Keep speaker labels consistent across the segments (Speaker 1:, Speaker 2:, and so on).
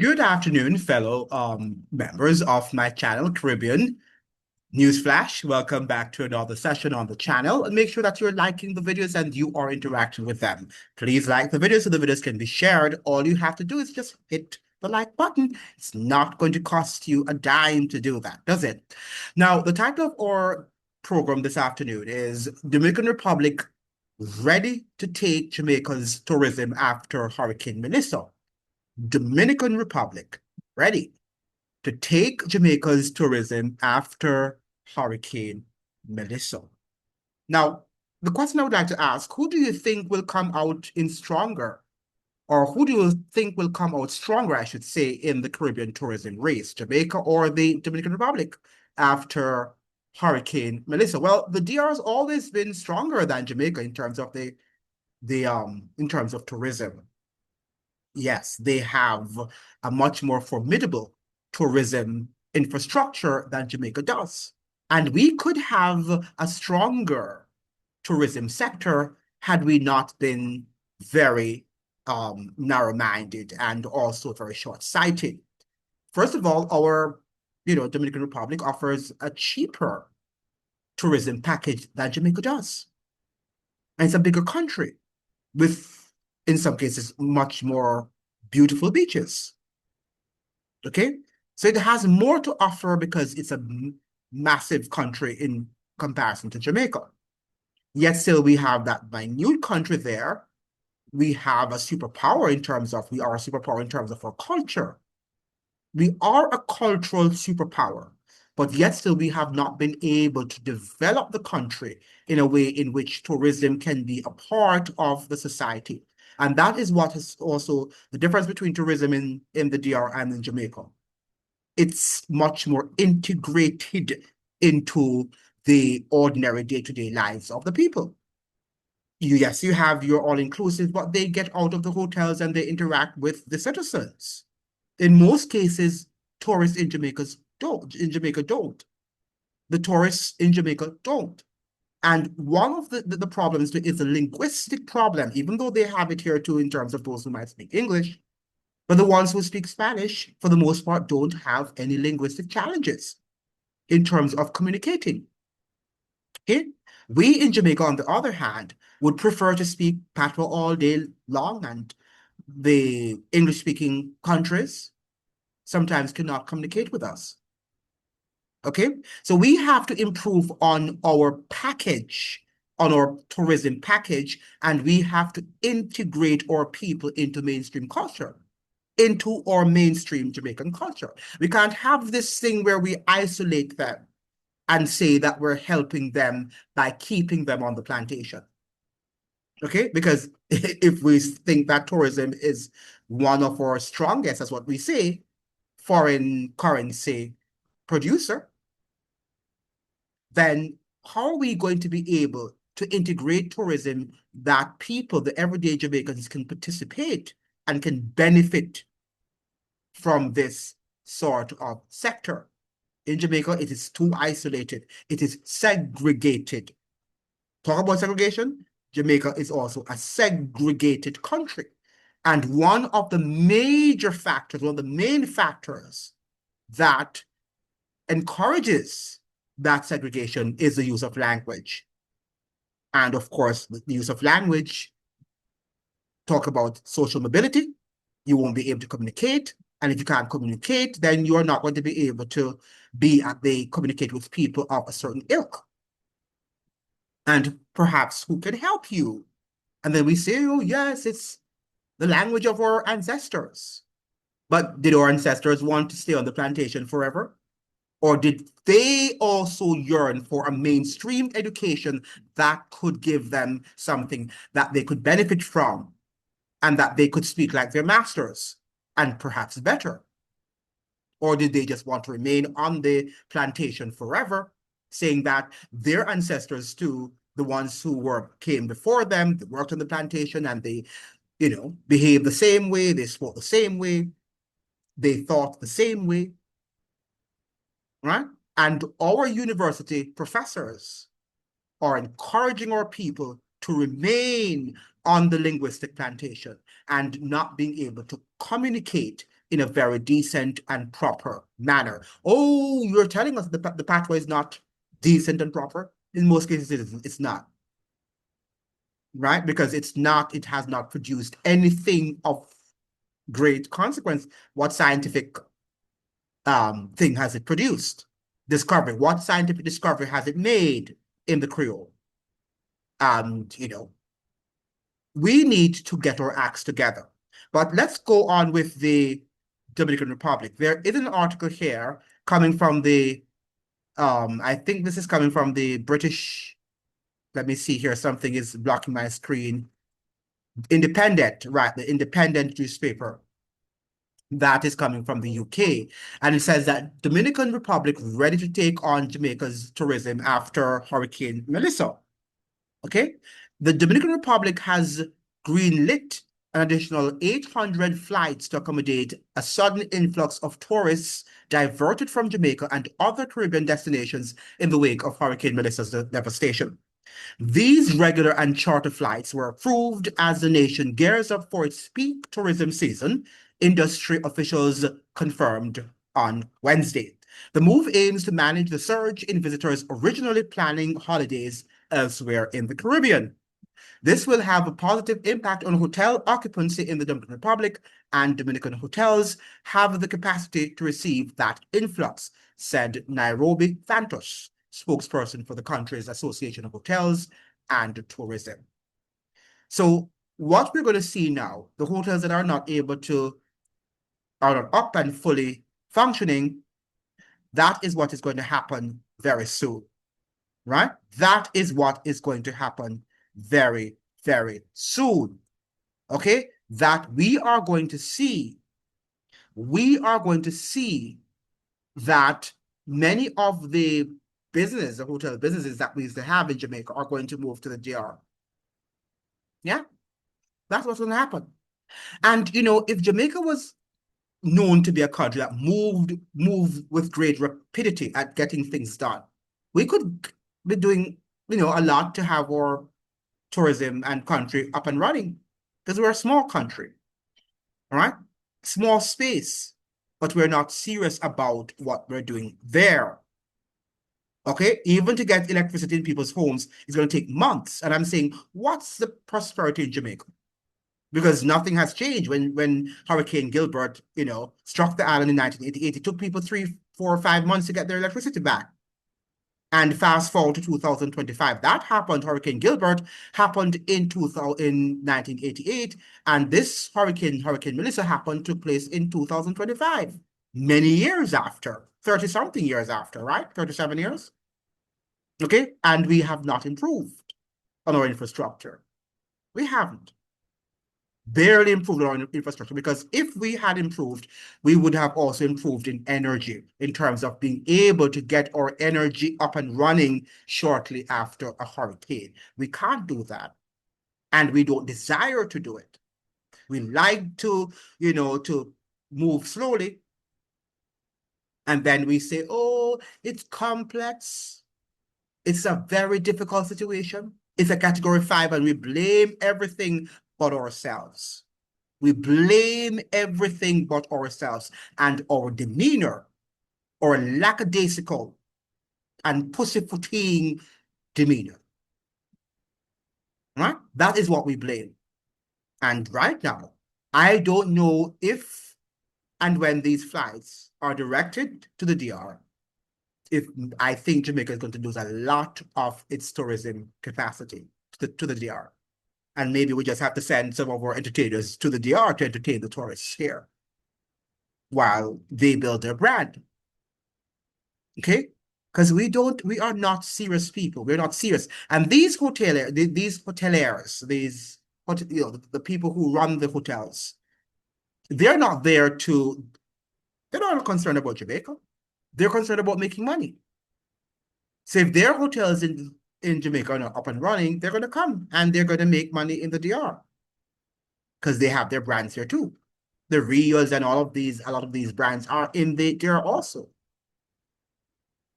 Speaker 1: Good afternoon, fellow members of my channel, Caribbean Newsflash. Welcome back to another session on the channel. And make sure that you're liking the videos and you are interacting with them. Please like the videos so the videos can be shared. All you have to do is just hit the like button. It's not going to cost you a dime to do that, does it? Now, the title of our program this afternoon is Dominican Republic ready to take Jamaica's tourism after Hurricane Melissa. Dominican Republic ready to take Jamaica's tourism after Hurricane Melissa. Now, the question I would like to ask, who do you think will come out in stronger, or who do you think will come out stronger, I should say, in the Caribbean tourism race, Jamaica or the Dominican Republic after Hurricane Melissa? Well, the DR has always been stronger than Jamaica in terms of in terms of tourism. Yes, they have a much more formidable tourism infrastructure than Jamaica does. And we could have a stronger tourism sector had we not been very narrow-minded and also very short-sighted. First of all, our Dominican Republic offers a cheaper tourism package than Jamaica does. And it's a bigger country with, in some cases, much more beautiful beaches. Okay? So it has more to offer because it's a massive country in comparison to Jamaica. Yet still we have that minute country there. We have a superpower in terms of, we are a superpower in terms of our culture. We are a cultural superpower, but yet still we have not been able to develop the country in a way in which tourism can be a part of the society. And that is what is also the difference between tourism in the DR and in Jamaica. It's much more integrated into the ordinary day-to-day lives of the people. Yes, you have your all-inclusive, but they get out of the hotels and they interact with the citizens. In most cases, tourists in Jamaica don't. The tourists in Jamaica don't. And one of the problems is a linguistic problem, even though they have it here too in terms of those who might speak English. But the ones who speak Spanish, for the most part, don't have any linguistic challenges in terms of communicating. Okay? We in Jamaica, on the other hand, would prefer to speak patois all day long, and the English-speaking countries sometimes cannot communicate with us. Okay? So we have to improve on our package, on our tourism package, and we have to integrate our people into mainstream culture, into our mainstream Jamaican culture. We can't have this thing where we isolate them and say that we're helping them by keeping them on the plantation. Okay? Because if we think that tourism is one of our strongest, that's what we say, foreign currency producer, then how are we going to be able to integrate tourism that people, the everyday Jamaicans, can participate and can benefit from this sort of sector? In Jamaica, it is too isolated. It is segregated. Talk about segregation. Jamaica is also a segregated country. And one of the major factors, one of the main factors that encourages that segregation is the use of language. And of course, the use of language, talk about social mobility, you won't be able to communicate. And if you can't communicate, then you're not going to be able to communicate with people of a certain ilk. And perhaps who can help you? And then we say, oh, yes, it's the language of our ancestors. But did our ancestors want to stay on the plantation forever? Or did they also yearn for a mainstream education that could give them something that they could benefit from and that they could speak like their masters and perhaps better? Or did they just want to remain on the plantation forever, saying that their ancestors too, the ones who came before them, they worked on the plantation and they, behaved the same way, they spoke the same way, they thought the same way, right? And our university professors are encouraging our people to remain on the linguistic plantation and not being able to communicate in a very decent and proper manner. Oh, you're telling us the pathway is not decent and proper? In most cases, it's not, right? Because it has not produced anything of great consequence. What scientific thing has it produced? Discovery. What scientific discovery has it made in the Creole? And, we need to get our acts together. But let's go on with the Dominican Republic. There is an article here coming from I think this is coming from the British, let me see here, something is blocking my screen. Independent, right, the Independent newspaper. That is coming from the UK. And it says that Dominican Republic ready to take on Jamaica's tourism after Hurricane Melissa. Okay? The Dominican Republic has greenlit an additional 800 flights to accommodate a sudden influx of tourists diverted from Jamaica and other Caribbean destinations in the wake of Hurricane Melissa's devastation. These regular and charter flights were approved as the nation gears up for its peak tourism season, industry officials confirmed on Wednesday. The move aims to manage the surge in visitors originally planning holidays elsewhere in the Caribbean. This will have a positive impact on hotel occupancy in the Dominican Republic, and Dominican hotels have the capacity to receive that influx, said Nairobi Santos, spokesperson for the country's Association of Hotels and Tourism. So what we're going to see now, the hotels that are not up and fully functioning, that is what is going to happen very soon, right? That is what is going to happen very, very soon, okay? That we are going to see that many of the hotel businesses that we used to have in Jamaica are going to move to the DR. Yeah, that's what's going to happen. And, if Jamaica was known to be a country that moved with great rapidity at getting things done, we could be doing, a lot to have our tourism and country up and running, because we're a small country, all right? Small space, but we're not serious about what we're doing there. Okay, even to get electricity in people's homes is going to take months. And I'm saying, what's the prosperity in Jamaica? Because nothing has changed. When Hurricane Gilbert, struck the island in 1988, it took people 3, 4, 5 months to get their electricity back. And fast forward to 2025, that happened. Hurricane Gilbert happened in 1988, and this Hurricane Melissa took place in 2025, many years after, 30-something years after, right? 37 years. Okay, and we have not improved on our infrastructure. We haven't. Barely improved our infrastructure, because if we had improved, we would have also improved in energy, in terms of being able to get our energy up and running shortly after a hurricane. We can't do that, and we don't desire to do it. We like to, to move slowly, and then we say, oh, it's complex. It's a very difficult situation. It's a category 5, and we blame everything but ourselves. We blame everything but ourselves, and our demeanor, or lackadaisical and pussyfooting demeanor. Right? That is what we blame. And right now, I don't know if and when these flights are directed to the DR, I think Jamaica is going to lose a lot of its tourism capacity to the DR. And maybe we just have to send some of our entertainers to the DR to entertain the tourists here while they build their brand. Okay? Because we are not serious people. We're not serious. And these hoteliers, the people who run the hotels, they're not concerned about Jamaica. They're concerned about making money. So if their hotels in Jamaica are not up and running, they're going to come and they're going to make money in the DR, because they have their brands here too. The Rios and a lot of these brands are in the DR also.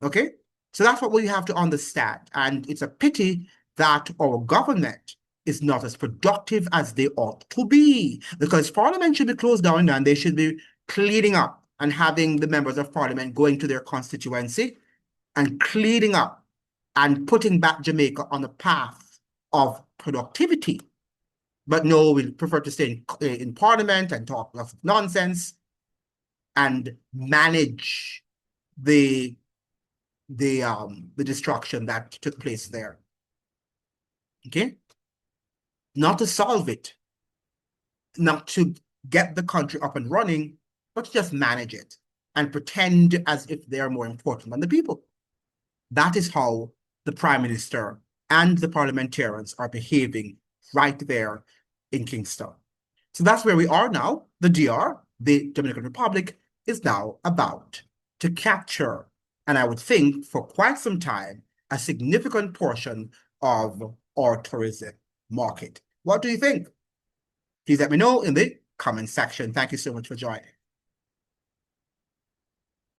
Speaker 1: Okay? So that's what we have to understand. And it's a pity that our government is not as productive as they ought to be, because Parliament should be closed down and they should be cleaning up and having the members of parliament going to their constituency and cleaning up and putting back Jamaica on a path of productivity. But no, we prefer to stay in parliament and talk lots of nonsense and manage the destruction that took place there. Okay? Not to solve it, not to get the country up and running, but to just manage it and pretend as if they're more important than the people. That is how the Prime Minister and the parliamentarians are behaving right there in Kingston. So that's where we are now. The DR, the Dominican Republic, is now about to capture, and I would think for quite some time, a significant portion of our tourism market. What do you think? Please let me know in the comment section. Thank you so much for joining.